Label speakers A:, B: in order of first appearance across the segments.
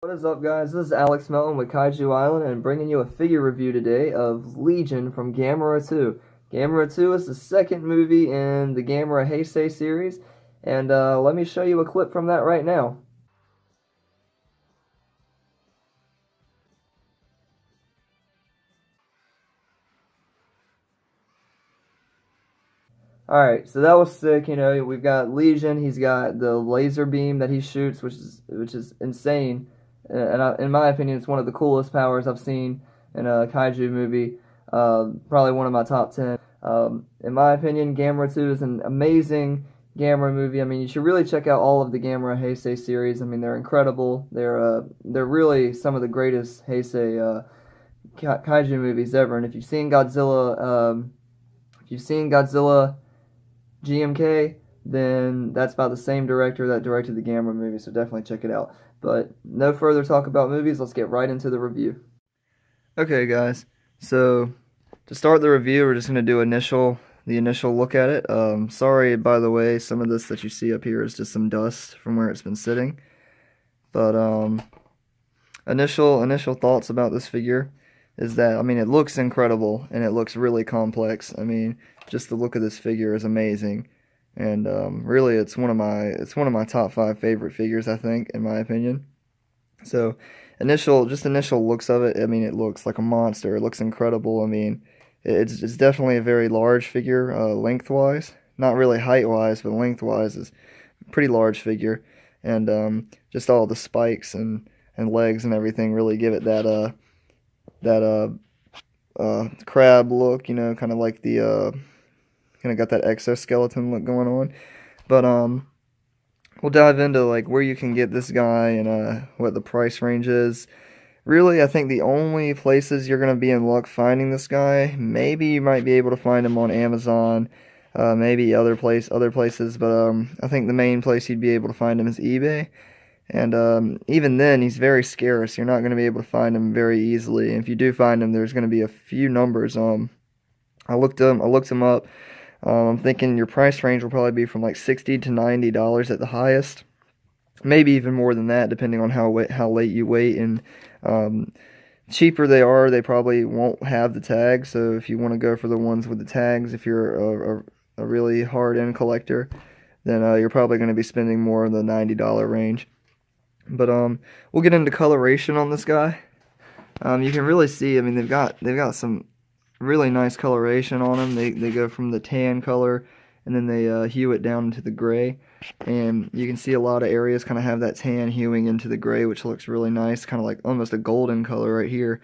A: What is up, guys? This is Alex Melton with Kaiju Island and bringing you a figure review today of Legion from Gamera 2. Gamera 2 is the second movie in the Gamera Heisei series, and let me show you a clip from that right now. Alright, so that was sick, we've got Legion, he's got the laser beam that he shoots, which is insane, in my opinion, it's one of the coolest powers I've seen in a kaiju movie, probably one of my top 10. In my opinion, Gamera 2 is an amazing Gamera movie. I mean, you should really check out all of the Gamera Heisei series. I mean, they're incredible. They're really some of the greatest Heisei kaiju movies ever. And if you've seen Godzilla GMK, then that's about the same director that directed the Gamera movie, so definitely check it out. But no further talk about movies, let's get right into the review. Okay, guys, so to start the review, we're just going to do the initial look at it. Sorry, by the way, some of this that you see up here is just some dust from where it's been sitting. But initial thoughts about this figure is that, I mean, it looks incredible and it looks really complex. I mean, just the look of this figure is amazing, and really, it's one of my top 5 favorite figures, I think, in my opinion. So, initial looks of it. I mean, it looks like a monster. It looks incredible. I mean, it's definitely a very large figure, lengthwise. Not really height-wise, but lengthwise is a pretty large figure, and just all the spikes and legs and everything really give it that crab look, kind of like the kind of got that exoskeleton look going on. But we'll dive into like where you can get this guy and what the price range is. Really, I think the only places you're gonna be in luck finding this guy, maybe you might be able to find him on Amazon, maybe other places, but I think the main place you'd be able to find him is eBay. And even then, he's very scarce. You're not going to be able to find him very easily. And if you do find him, there's going to be a few numbers. I looked him up. I'm thinking your price range will probably be from like $60 to $90 at the highest. Maybe even more than that, depending on how late you wait. And cheaper they are, they probably won't have the tag. So if you want to go for the ones with the tags, if you're a really hard-end collector, then you're probably going to be spending more in the $90 range. But we'll get into coloration on this guy. You can really see, I mean, they've got some really nice coloration on them. They go from the tan color, and then they hue it down into the gray. And you can see a lot of areas kind of have that tan hewing into the gray, which looks really nice, kind of like almost a golden color right here.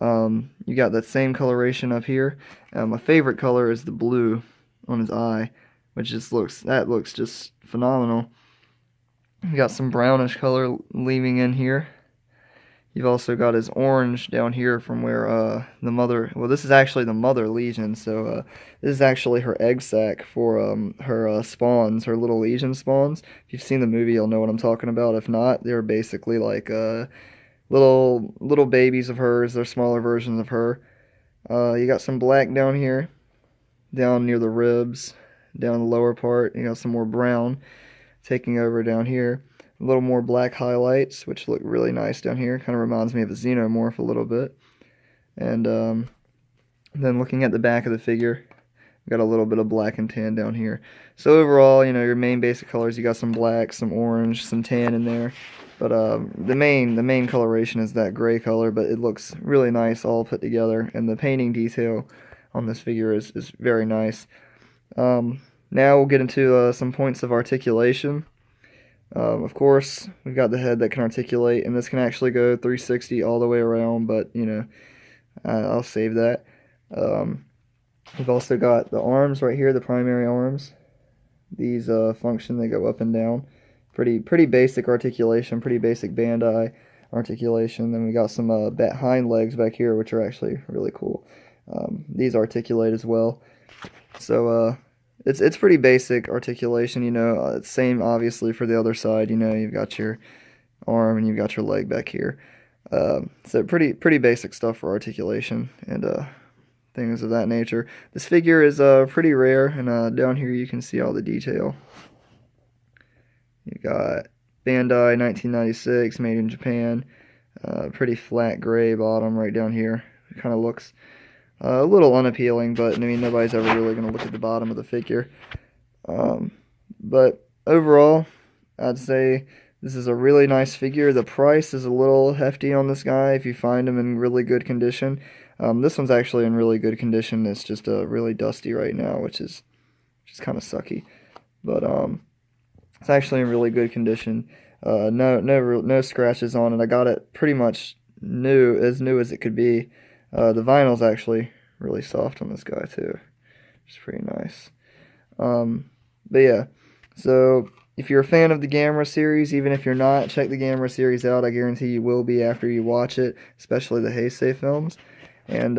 A: You got that same coloration up here. My favorite color is the blue on his eye, which looks just phenomenal. You got some brownish color leaving in here. You've also got his orange down here from where the mother, well, this is actually the mother Legion, so this is actually her egg sac for her spawns, her little Legion spawns. If you've seen the movie, you'll know what I'm talking about. If not, they're basically like little babies of hers. They're smaller versions of her. You got some black down here, down near the ribs, down the lower part. You got some more brown taking over down here. A little more black highlights, which look really nice down here. Kind of reminds me of a xenomorph a little bit. And then looking at the back of the figure, got a little bit of black and tan down here. So overall, your main basic colors, you got some black, some orange, some tan in there. But the main coloration is that gray color, but it looks really nice all put together. And the painting detail on this figure is very nice. Now we'll get into some points of articulation. Of course, we've got the head that can articulate, and this can actually go 360 all the way around, but, I'll save that. We've also got the arms right here, the primary arms. These function, they go up and down. Pretty basic articulation, pretty basic Bandai articulation. Then we got some hind legs back here, which are actually really cool. These articulate as well. So, it's pretty basic articulation, It's same, obviously, for the other side, You've got your arm and you've got your leg back here. So pretty basic stuff for articulation and things of that nature. This figure is pretty rare, and down here you can see all the detail. You got Bandai 1996, made in Japan. Pretty flat gray bottom right down here. It kind of looks a little unappealing, but I mean, nobody's ever really going to look at the bottom of the figure. But overall, I'd say this is a really nice figure. The price is a little hefty on this guy if you find him in really good condition. This one's actually in really good condition. It's just really dusty right now, which is kind of sucky. But it's actually in really good condition. No scratches on it. I got it pretty much new as it could be. The vinyl's actually really soft on this guy too, which is pretty nice. But yeah, so if you're a fan of the Gamera series, even if you're not, check the Gamera series out. I guarantee you will be after you watch it, especially the Heisei films. And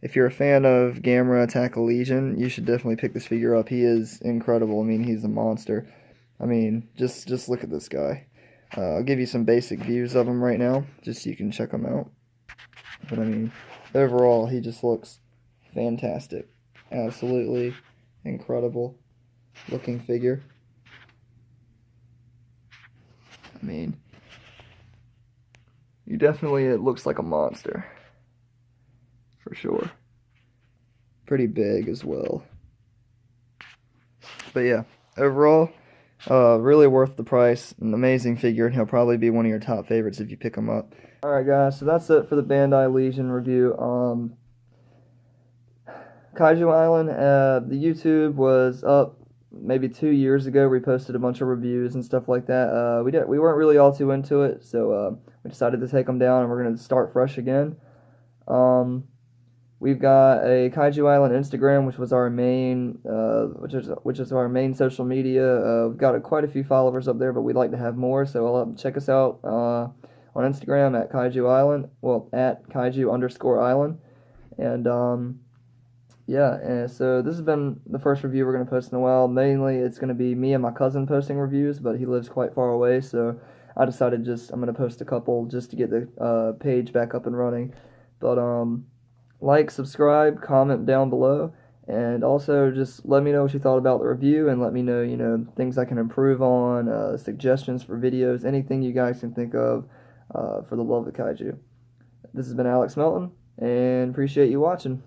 A: if you're a fan of Gamera Attack a Legion, you should definitely pick this figure up. He is incredible. I mean, he's a monster. I mean, just look at this guy. I'll give you some basic views of him right now, just so you can check him out. But I mean, overall, he just looks fantastic. Absolutely incredible looking figure. I mean, it looks like a monster. For sure. Pretty big as well. But yeah, overall, really worth the price. An amazing figure, and he'll probably be one of your top favorites if you pick him up. Alright guys, so that's it for the Bandai Legion review. Kaiju Island, the YouTube was up maybe 2 years ago. We posted a bunch of reviews and stuff like that. We weren't really all too into it, so we decided to take them down, and we're going to start fresh again. We've got a Kaiju Island Instagram, which was our main, which is our main social media. We've got quite a few followers up there, but we'd like to have more. So check us out on Instagram at Kaiju Island. Well, at Kaiju_Island, and yeah. And so this has been the first review we're gonna post in a while. Mainly, it's gonna be me and my cousin posting reviews, but he lives quite far away, so I decided I'm gonna post a couple just to get the page back up and running. But like, subscribe, comment down below, and also just let me know what you thought about the review, and let me know, things I can improve on, suggestions for videos, anything you guys can think of for the love of kaiju. This has been Alex Melton, and appreciate you watching.